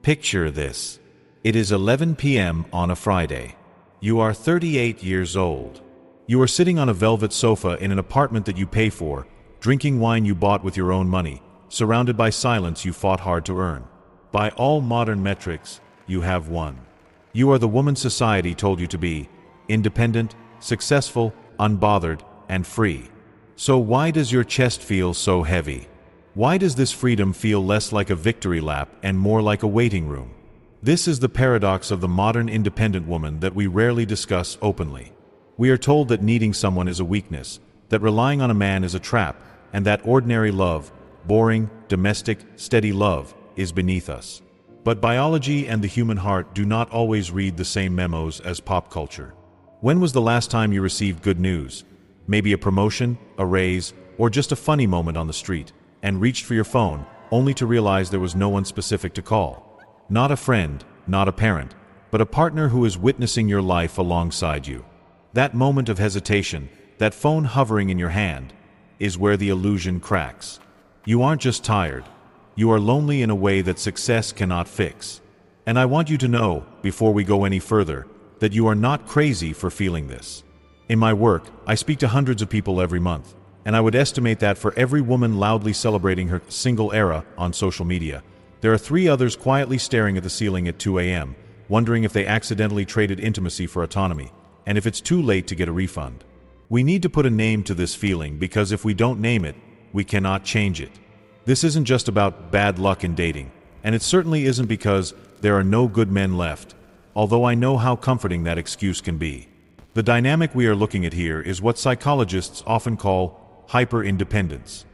Picture this. It is 11 p.m. on a Friday. You are 38 years old. You are sitting on a velvet sofa in an apartment that you pay for, drinking wine you bought with your own money, surrounded by silence you fought hard to earn. By all modern metrics, you have won. You are the woman society told you to be: independent, successful, unbothered, and free. So why does your chest feel so heavy? Why does this freedom feel less like a victory lap and more like a waiting room? This is the paradox of the modern independent woman that we rarely discuss openly. We are told that needing someone is a weakness, that relying on a man is a trap, and that ordinary love, boring, domestic, steady love, is beneath us. But biology and the human heart do not always read the same memos as pop culture. When was the last time you received good news? Maybe a promotion, a raise, or just a funny moment on the street, and reached for your phone, only to realize there was no one specific to call. Not a friend, not a parent, but a partner who is witnessing your life alongside you. That moment of hesitation, that phone hovering in your hand, is where the illusion cracks. You aren't just tired. You are lonely in a way that success cannot fix. And I want you to know, before we go any further, that you are not crazy for feeling this. In my work, I speak to hundreds of people every month, and I would estimate that for every woman loudly celebrating her single era on social media, there are 3 others quietly staring at the ceiling at 2 a.m., wondering if they accidentally traded intimacy for autonomy, and if it's too late to get a refund. We need to put a name to this feeling, because if we don't name it, we cannot change it. This isn't just about bad luck in dating, and it certainly isn't because there are no good men left, although I know how comforting that excuse can be. The dynamic we are looking at here is what psychologists often call hyper-independence.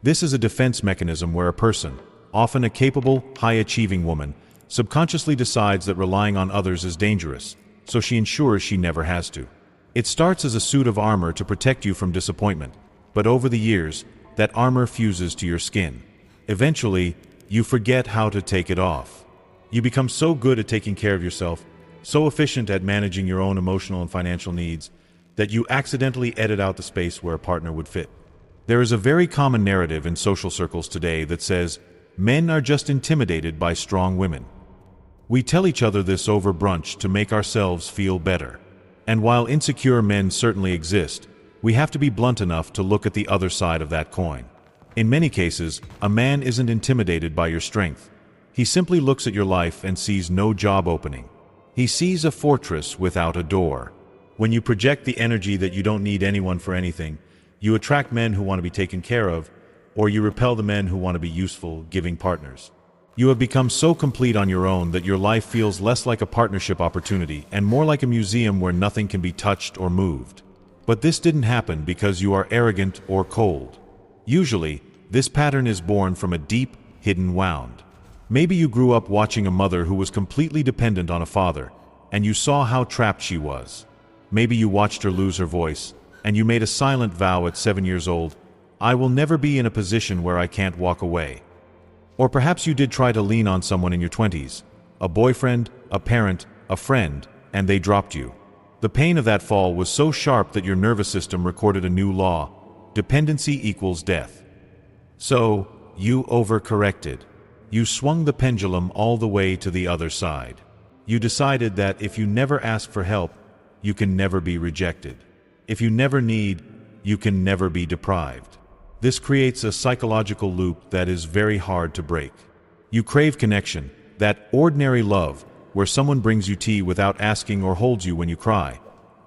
This is a defense mechanism where a person, often a capable, high-achieving woman, subconsciously decides that relying on others is dangerous, so she ensures she never has to. It starts as a suit of armor to protect you from disappointment, but over the years, that armor fuses to your skin. Eventually, you forget how to take it off. You become so good at taking care of yourself, so efficient at managing your own emotional and financial needs, that you accidentally edit out the space where a partner would fit. There is a very common narrative in social circles today that says, men are just intimidated by strong women. We tell each other this over brunch to make ourselves feel better. And while insecure men certainly exist, we have to be blunt enough to look at the other side of that coin. In many cases, a man isn't intimidated by your strength. He simply looks at your life and sees no job opening. He sees a fortress without a door. When you project the energy that you don't need anyone for anything, you attract men who want to be taken care of, or you repel the men who want to be useful, giving partners. You have become so complete on your own that your life feels less like a partnership opportunity and more like a museum where nothing can be touched or moved. But this didn't happen because you are arrogant or cold. Usually, this pattern is born from a deep, hidden wound. Maybe you grew up watching a mother who was completely dependent on a father, and you saw how trapped she was. Maybe you watched her lose her voice, and you made a silent vow at 7 years old, I will never be in a position where I can't walk away. Or perhaps you did try to lean on someone in your 20s, a boyfriend, a parent, a friend, and they dropped you. The pain of that fall was so sharp that your nervous system recorded a new law: dependency equals death. So, you overcorrected. You swung the pendulum all the way to the other side. You decided that if you never ask for help, you can never be rejected. If you never need, you can never be deprived. This creates a psychological loop that is very hard to break. You crave connection, that ordinary love, where someone brings you tea without asking or holds you when you cry,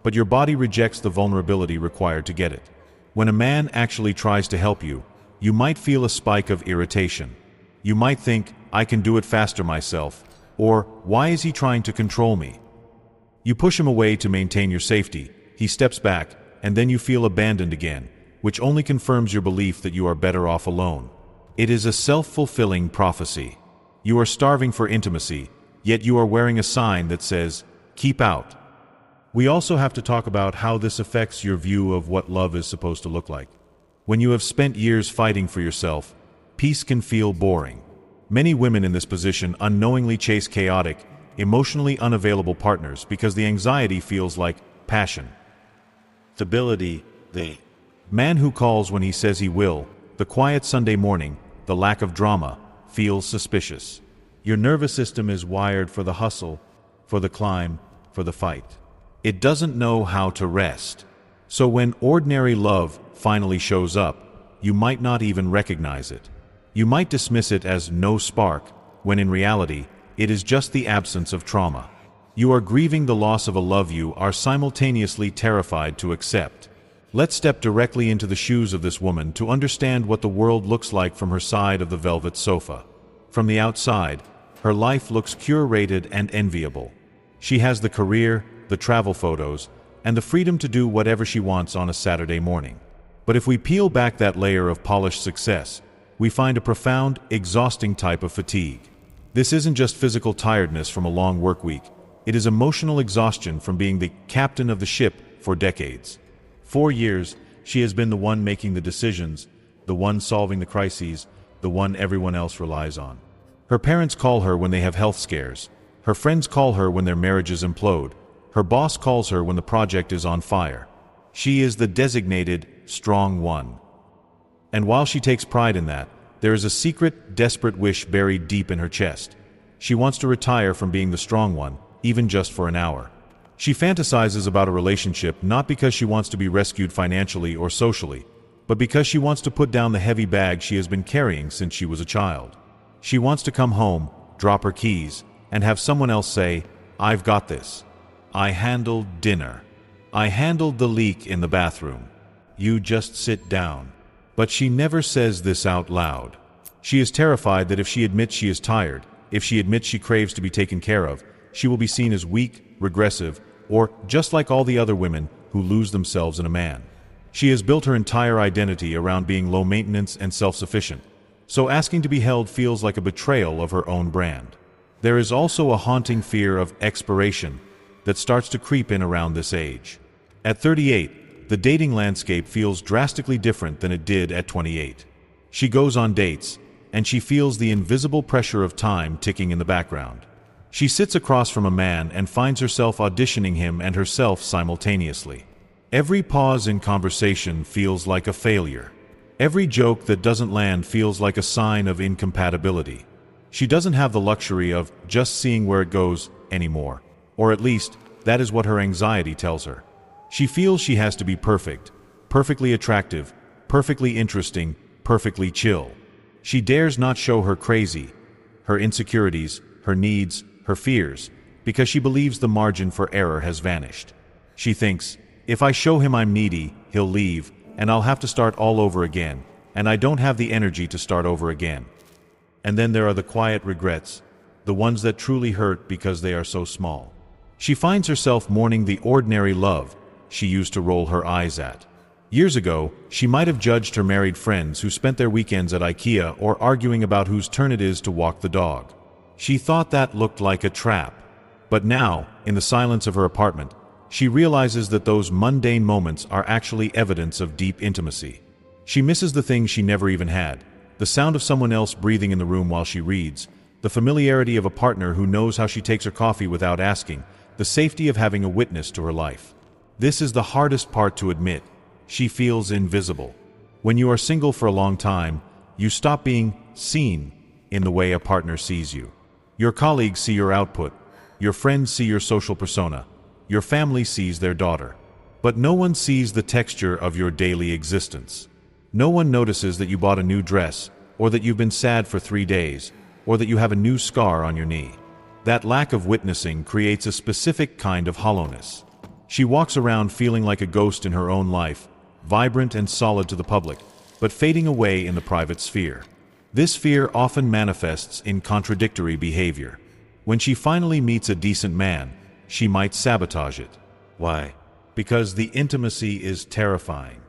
but your body rejects the vulnerability required to get it. When a man actually tries to help you, you might feel a spike of irritation. You might think, I can do it faster myself, or why is he trying to control me? You push him away to maintain your safety, he steps back, and then you feel abandoned again, which only confirms your belief that you are better off alone. It is a self-fulfilling prophecy. You are starving for intimacy, yet you are wearing a sign that says, keep out. We also have to talk about how this affects your view of what love is supposed to look like. When you have spent years fighting for yourself, peace can feel boring. Many women in this position unknowingly chase chaotic, emotionally unavailable partners because the anxiety feels like passion. Stability, the man who calls when he says he will, the quiet Sunday morning, the lack of drama, feels suspicious. Your nervous system is wired for the hustle, for the climb, for the fight. It doesn't know how to rest. So when ordinary love finally shows up, you might not even recognize it. You might dismiss it as no spark, when in reality, it is just the absence of trauma. You are grieving the loss of a love you are simultaneously terrified to accept. Let's step directly into the shoes of this woman to understand what the world looks like from her side of the velvet sofa. From the outside, her life looks curated and enviable. She has the career, the travel photos, and the freedom to do whatever she wants on a Saturday morning. But if we peel back that layer of polished success, we find a profound, exhausting type of fatigue. This isn't just physical tiredness from a long work week. It is emotional exhaustion from being the captain of the ship for decades. 4 years, she has been the one making the decisions, the one solving the crises, the one everyone else relies on. Her parents call her when they have health scares. Her friends call her when their marriages implode. Her boss calls her when the project is on fire. She is the designated strong one. And while she takes pride in that, there is a secret, desperate wish buried deep in her chest. She wants to retire from being the strong one, even just for an hour. She fantasizes about a relationship not because she wants to be rescued financially or socially, but because she wants to put down the heavy bag she has been carrying since she was a child. She wants to come home, drop her keys, and have someone else say, "I've got this. I handled dinner. I handled the leak in the bathroom. You just sit down." But she never says this out loud. She is terrified that if she admits she is tired, if she admits she craves to be taken care of, she will be seen as weak, regressive, or just like all the other women who lose themselves in a man. She has built her entire identity around being low maintenance and self-sufficient, so asking to be held feels like a betrayal of her own brand. There is also a haunting fear of expiration that starts to creep in around this age. At 38, the dating landscape feels drastically different than it did at 28. She goes on dates, and she feels the invisible pressure of time ticking in the background. She sits across from a man and finds herself auditioning him and herself simultaneously. Every pause in conversation feels like a failure. Every joke that doesn't land feels like a sign of incompatibility. She doesn't have the luxury of just seeing where it goes anymore. Or at least, that is what her anxiety tells her. She feels she has to be perfect, perfectly attractive, perfectly interesting, perfectly chill. She dares not show her crazy, her insecurities, her needs, her fears, because she believes the margin for error has vanished. She thinks, if I show him I'm needy, he'll leave, and I'll have to start all over again, and I don't have the energy to start over again. And then there are the quiet regrets, the ones that truly hurt because they are so small. She finds herself mourning the ordinary love she used to roll her eyes at. Years ago, she might have judged her married friends who spent their weekends at IKEA or arguing about whose turn it is to walk the dog. She thought that looked like a trap. But now, in the silence of her apartment, she realizes that those mundane moments are actually evidence of deep intimacy. She misses the things she never even had, the sound of someone else breathing in the room while she reads, the familiarity of a partner who knows how she takes her coffee without asking, the safety of having a witness to her life. This is the hardest part to admit. She feels invisible. When you are single for a long time, you stop being seen in the way a partner sees you. Your colleagues see your output, your friends see your social persona, your family sees their daughter. But no one sees the texture of your daily existence. No one notices that you bought a new dress, or that you've been sad for 3 days, or that you have a new scar on your knee. That lack of witnessing creates a specific kind of hollowness. She walks around feeling like a ghost in her own life, vibrant and solid to the public, but fading away in the private sphere. This fear often manifests in contradictory behavior. When she finally meets a decent man, she might sabotage it. Why? Because the intimacy is terrifying.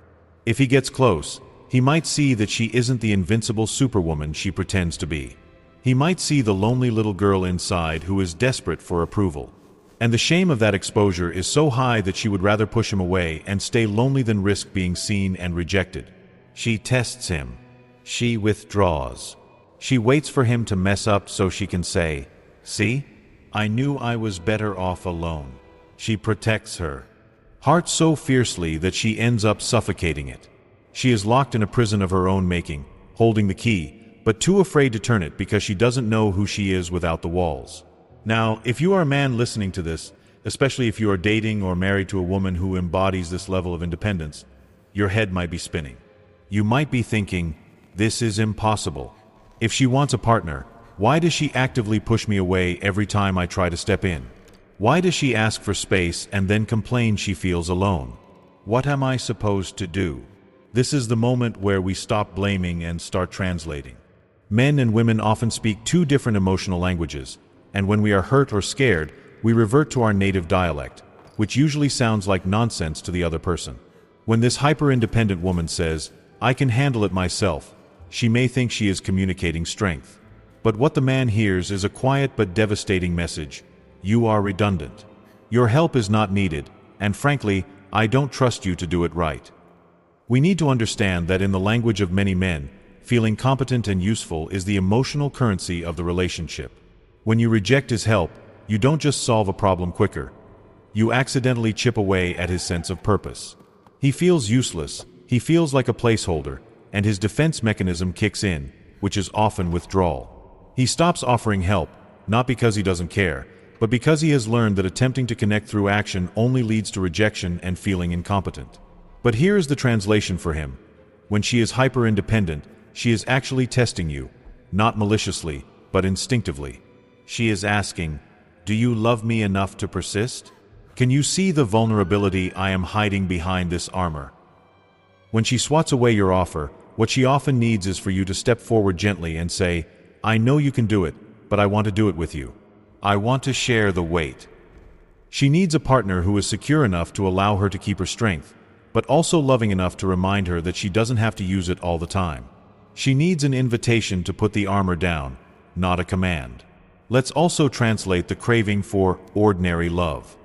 If he gets close, he might see that she isn't the invincible superwoman she pretends to be. He might see the lonely little girl inside who is desperate for approval. And the shame of that exposure is so high that she would rather push him away and stay lonely than risk being seen and rejected. She tests him. She withdraws. She waits for him to mess up so she can say, "See? I knew I was better off alone." She protects her heart so fiercely that she ends up suffocating it. She is locked in a prison of her own making, holding the key, but too afraid to turn it because she doesn't know who she is without the walls. Now, if you are a man listening to this, especially if you are dating or married to a woman who embodies this level of independence, your head might be spinning. You might be thinking, this is impossible. If she wants a partner, why does she actively push me away every time I try to step in? Why does she ask for space and then complain she feels alone? What am I supposed to do? This is the moment where we stop blaming and start translating. Men and women often speak two different emotional languages, and when we are hurt or scared, we revert to our native dialect, which usually sounds like nonsense to the other person. When this hyper-independent woman says, "I can handle it myself," she may think she is communicating strength. But what the man hears is a quiet but devastating message. You are redundant. Your help is not needed, and frankly, I don't trust you to do it right. We need to understand that in the language of many men, feeling competent and useful is the emotional currency of the relationship. When you reject his help, you don't just solve a problem quicker. You accidentally chip away at his sense of purpose. He feels useless, he feels like a placeholder, and his defense mechanism kicks in, which is often withdrawal. He stops offering help, not because he doesn't care, but because he has learned that attempting to connect through action only leads to rejection and feeling incompetent. But here is the translation for him. When she is hyper-independent, she is actually testing you, not maliciously, but instinctively. She is asking, do you love me enough to persist? Can you see the vulnerability I am hiding behind this armor? When she swats away your offer, what she often needs is for you to step forward gently and say, I know you can do it, but I want to do it with you. I want to share the weight. She needs a partner who is secure enough to allow her to keep her strength, but also loving enough to remind her that she doesn't have to use it all the time. She needs an invitation to put the armor down, not a command. Let's also translate the craving for ordinary love.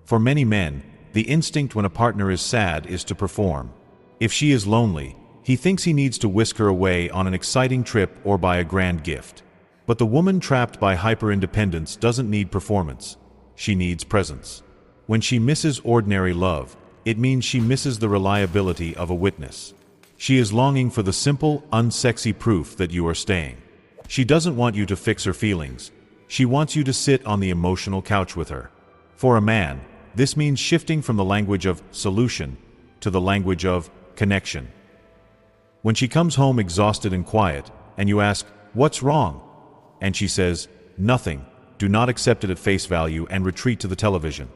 For many men, the instinct when a partner is sad is to perform. If she is lonely, he thinks he needs to whisk her away on an exciting trip or buy a grand gift. But the woman trapped by hyper-independence doesn't need performance. She needs presence. When she misses ordinary love, it means she misses the reliability of a witness. She is longing for the simple, unsexy proof that you are staying. She doesn't want you to fix her feelings. She wants you to sit on the emotional couch with her. For a man, this means shifting from the language of solution to the language of connection. When she comes home exhausted and quiet, and you ask, "What's wrong?" and she says, "Nothing," do not accept it at face value and retreat to the television.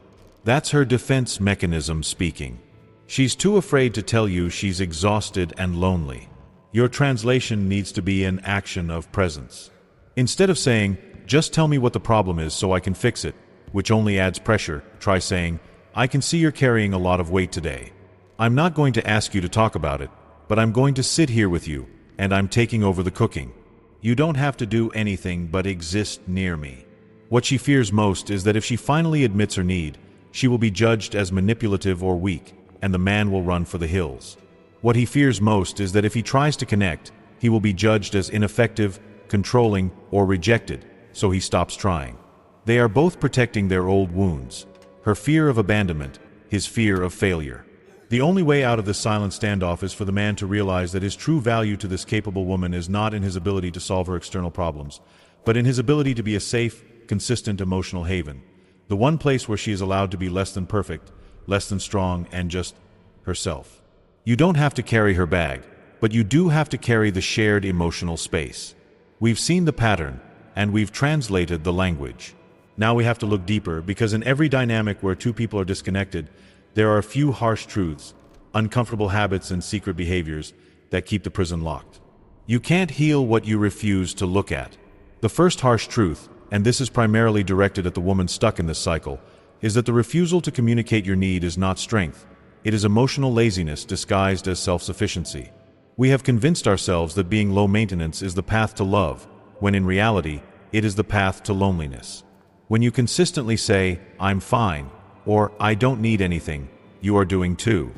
That's her defense mechanism speaking. She's too afraid to tell you she's exhausted and lonely. Your translation needs to be an action of presence. Instead of saying, "Just tell me what the problem is so I can fix it," which only adds pressure, try saying, "I can see you're carrying a lot of weight today. I'm not going to ask you to talk about it, but I'm going to sit here with you, and I'm taking over the cooking. You don't have to do anything but exist near me." What she fears most is that if she finally admits her need, she will be judged as manipulative or weak, and the man will run for the hills. What he fears most is that if he tries to connect, he will be judged as ineffective, controlling, or rejected, so he stops trying. They are both protecting their old wounds. Her fear of abandonment, his fear of failure. The only way out of this silent standoff is for the man to realize that his true value to this capable woman is not in his ability to solve her external problems, but in his ability to be a safe, consistent emotional haven. The one place where she is allowed to be less than perfect, less than strong, and just herself. You don't have to carry her bag, but you do have to carry the shared emotional space. We've seen the pattern, and we've translated the language. Now we have to look deeper, because in every dynamic where two people are disconnected, there are a few harsh truths, uncomfortable habits and secret behaviors that keep the prison locked. You can't heal what you refuse to look at. The first harsh truth, and this is primarily directed at the woman stuck in this cycle, is that the refusal to communicate your need is not strength. It is emotional laziness disguised as self-sufficiency. We have convinced ourselves that being low maintenance is the path to love, when in reality, it is the path to loneliness. When you consistently say, "I'm fine," or "I don't need anything," you are doing two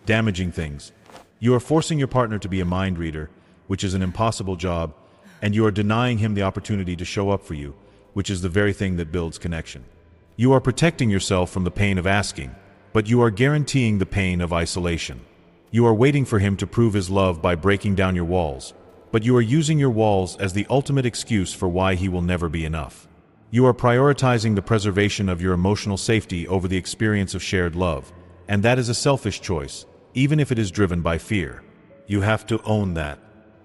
damaging things. You are forcing your partner to be a mind reader, which is an impossible job, and you are denying him the opportunity to show up for you, which is the very thing that builds connection. You are protecting yourself from the pain of asking, but you are guaranteeing the pain of isolation. You are waiting for him to prove his love by breaking down your walls, but you are using your walls as the ultimate excuse for why he will never be enough. You are prioritizing the preservation of your emotional safety over the experience of shared love, and that is a selfish choice, even if it is driven by fear. You have to own that.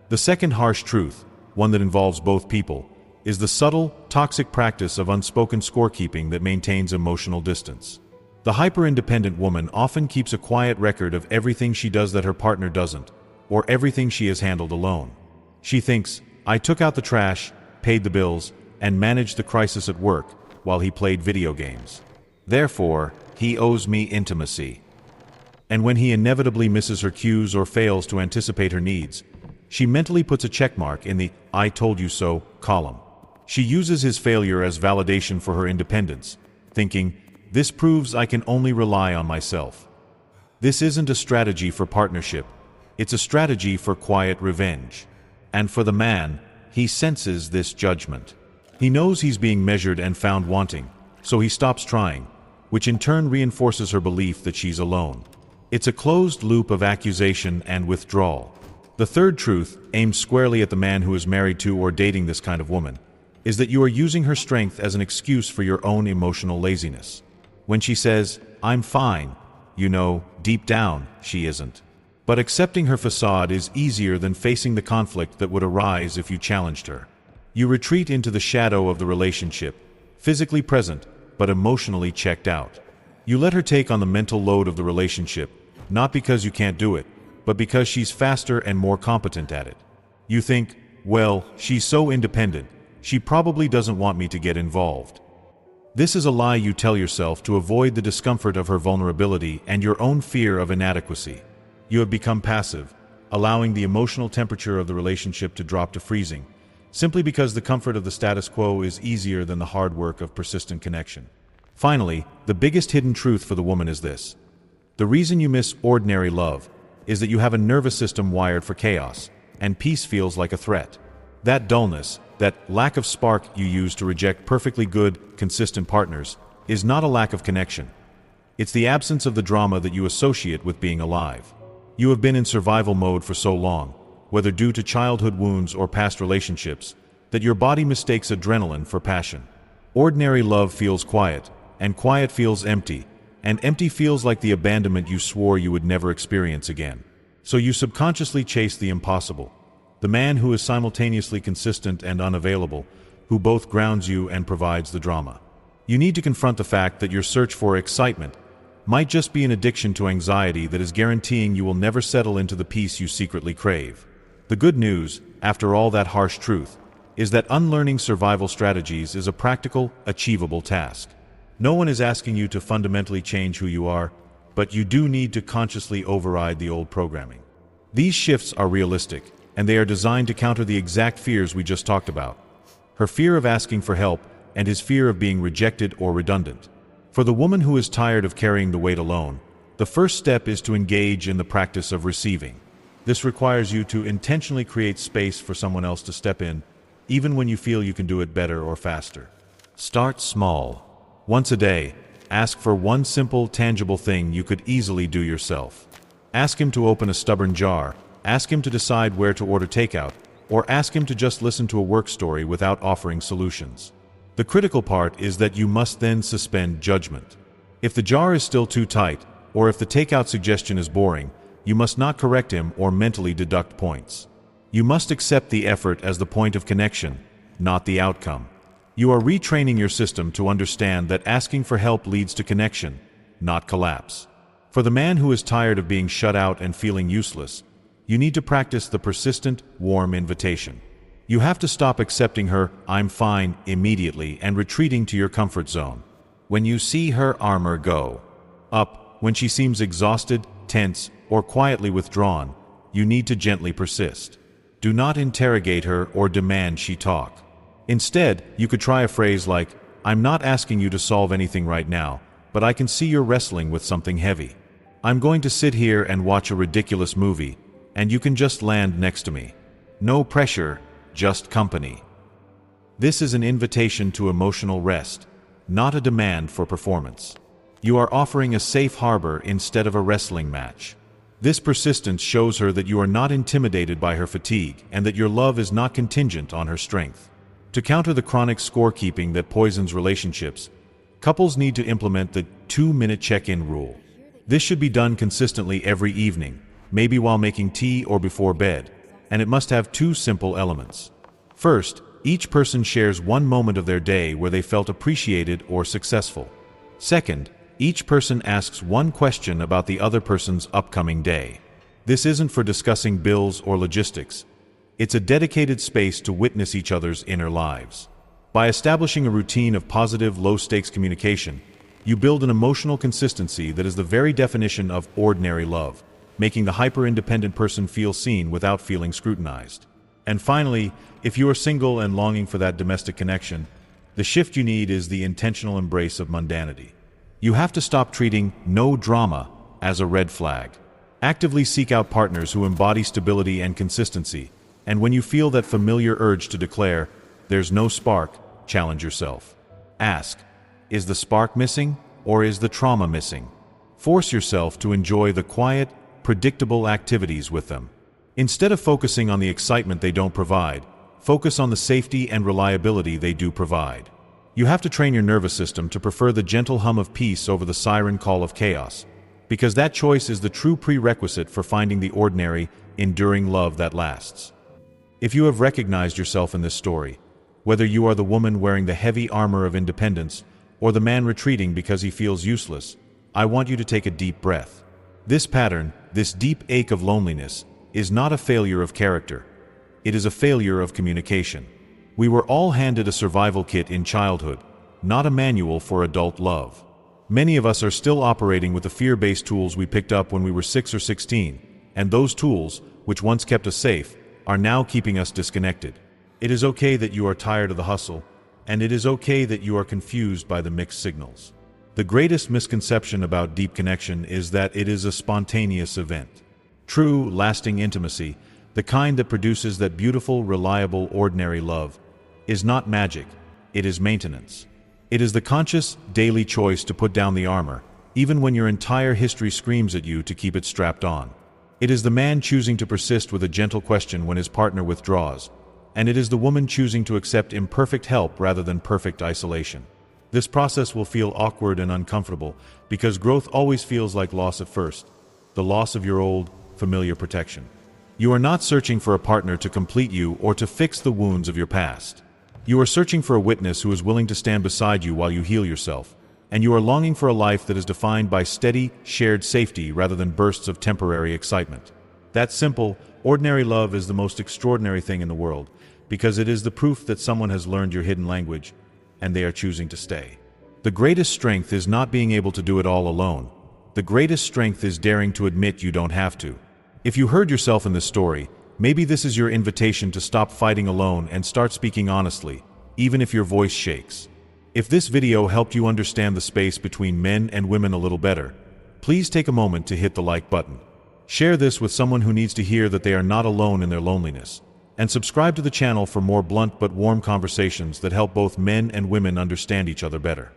The second harsh truth, one that involves both people, is the subtle, toxic practice of unspoken scorekeeping that maintains emotional distance. The hyper-independent woman often keeps a quiet record of everything she does that her partner doesn't, or everything she has handled alone. She thinks, I took out the trash, paid the bills, and managed the crisis at work while he played video games. Therefore, he owes me intimacy. And when he inevitably misses her cues or fails to anticipate her needs, she mentally puts a checkmark in the "I told you so" column. She uses his failure as validation for her independence, thinking, this proves I can only rely on myself. This isn't a strategy for partnership, it's a strategy for quiet revenge. And for the man, he senses this judgment. He knows he's being measured and found wanting, so he stops trying, which in turn reinforces her belief that she's alone. It's a closed loop of accusation and withdrawal. The third truth, aimed squarely at the man who is married to or dating this kind of woman, is that you are using her strength as an excuse for your own emotional laziness. When she says, I'm fine, you know, deep down, she isn't. But accepting her facade is easier than facing the conflict that would arise if you challenged her. You retreat into the shadow of the relationship, physically present, but emotionally checked out. You let her take on the mental load of the relationship, not because you can't do it, but because she's faster and more competent at it. You think, well, she's so independent, she probably doesn't want me to get involved. This is a lie you tell yourself to avoid the discomfort of her vulnerability and your own fear of inadequacy. You have become passive, allowing the emotional temperature of the relationship to drop to freezing, simply because the comfort of the status quo is easier than the hard work of persistent connection. Finally, the biggest hidden truth for the woman is this. The reason you miss ordinary love is that you have a nervous system wired for chaos, and peace feels like a threat. That dullness, that lack of spark you use to reject perfectly good, consistent partners, is not a lack of connection. It's the absence of the drama that you associate with being alive. You have been in survival mode for so long, whether due to childhood wounds or past relationships, that your body mistakes adrenaline for passion. Ordinary love feels quiet, and quiet feels empty, and empty feels like the abandonment you swore you would never experience again. So you subconsciously chase the impossible, the man who is simultaneously consistent and unavailable, who both grounds you and provides the drama. You need to confront the fact that your search for excitement might just be an addiction to anxiety that is guaranteeing you will never settle into the peace you secretly crave. The good news, after all that harsh truth, is that unlearning survival strategies is a practical, achievable task. No one is asking you to fundamentally change who you are, but you do need to consciously override the old programming. These shifts are realistic, and they are designed to counter the exact fears we just talked about. Her fear of asking for help and his fear of being rejected or redundant. For the woman who is tired of carrying the weight alone, the first step is to engage in the practice of receiving. This requires you to intentionally create space for someone else to step in, even when you feel you can do it better or faster. Start small. Once a day, ask for one simple, tangible thing you could easily do yourself. Ask him to open a stubborn jar, ask him to decide where to order takeout, or ask him to just listen to a work story without offering solutions. The critical part is that you must then suspend judgment. If the jar is still too tight, or if the takeout suggestion is boring, you must not correct him or mentally deduct points. You must accept the effort as the point of connection, not the outcome. You are retraining your system to understand that asking for help leads to connection, not collapse. For the man who is tired of being shut out and feeling useless, you need to practice the persistent, warm invitation. You have to stop accepting her "I'm fine" immediately and retreating to your comfort zone. When you see her armor go up, when she seems exhausted, tense, or quietly withdrawn, you need to gently persist. Do not interrogate her or demand she talk. Instead, you could try a phrase like, "I'm not asking you to solve anything right now, but I can see you're wrestling with something heavy. I'm going to sit here and watch a ridiculous movie, and you can just land next to me. No pressure, just company." This is an invitation to emotional rest, not a demand for performance. You are offering a safe harbor instead of a wrestling match. This persistence shows her that you are not intimidated by her fatigue and that your love is not contingent on her strength. To counter the chronic scorekeeping that poisons relationships, couples need to implement the 2-minute check-in rule. This should be done consistently every evening, maybe while making tea or before bed, and it must have 2 simple elements. First, each person shares one moment of their day where they felt appreciated or successful. Second, each person asks one question about the other person's upcoming day. This isn't for discussing bills or logistics. It's a dedicated space to witness each other's inner lives. By establishing a routine of positive, low-stakes communication, you build an emotional consistency that is the very definition of ordinary love, making the hyper-independent person feel seen without feeling scrutinized. And finally, if you are single and longing for that domestic connection, the shift you need is the intentional embrace of mundanity. You have to stop treating no drama as a red flag. Actively seek out partners who embody stability and consistency, and when you feel that familiar urge to declare, "There's no spark," challenge yourself. Ask, is the spark missing, or is the trauma missing? Force yourself to enjoy the quiet, predictable activities with them. Instead of focusing on the excitement they don't provide, focus on the safety and reliability they do provide. You have to train your nervous system to prefer the gentle hum of peace over the siren call of chaos, because that choice is the true prerequisite for finding the ordinary, enduring love that lasts. If you have recognized yourself in this story, whether you are the woman wearing the heavy armor of independence or the man retreating because he feels useless, I want you to take a deep breath. This pattern, this deep ache of loneliness, is not a failure of character. It is a failure of communication. We were all handed a survival kit in childhood, not a manual for adult love. Many of us are still operating with the fear-based tools we picked up when we were 6 or 16, and those tools, which once kept us safe, are now keeping us disconnected. It is okay that you are tired of the hustle, and it is okay that you are confused by the mixed signals. The greatest misconception about deep connection is that it is a spontaneous event. True, lasting intimacy, the kind that produces that beautiful, reliable, ordinary love, is not magic, it is maintenance. It is the conscious, daily choice to put down the armor, even when your entire history screams at you to keep it strapped on. It is the man choosing to persist with a gentle question when his partner withdraws, and it is the woman choosing to accept imperfect help rather than perfect isolation. This process will feel awkward and uncomfortable because growth always feels like loss at first, the loss of your old, familiar protection. You are not searching for a partner to complete you or to fix the wounds of your past. You are searching for a witness who is willing to stand beside you while you heal yourself, and you are longing for a life that is defined by steady, shared safety rather than bursts of temporary excitement. That simple, ordinary love is the most extraordinary thing in the world, because it is the proof that someone has learned your hidden language, and they are choosing to stay. The greatest strength is not being able to do it all alone. The greatest strength is daring to admit you don't have to. If you heard yourself in this story, maybe this is your invitation to stop fighting alone and start speaking honestly, even if your voice shakes. If this video helped you understand the space between men and women a little better, please take a moment to hit the like button. Share this with someone who needs to hear that they are not alone in their loneliness. And subscribe to the channel for more blunt but warm conversations that help both men and women understand each other better.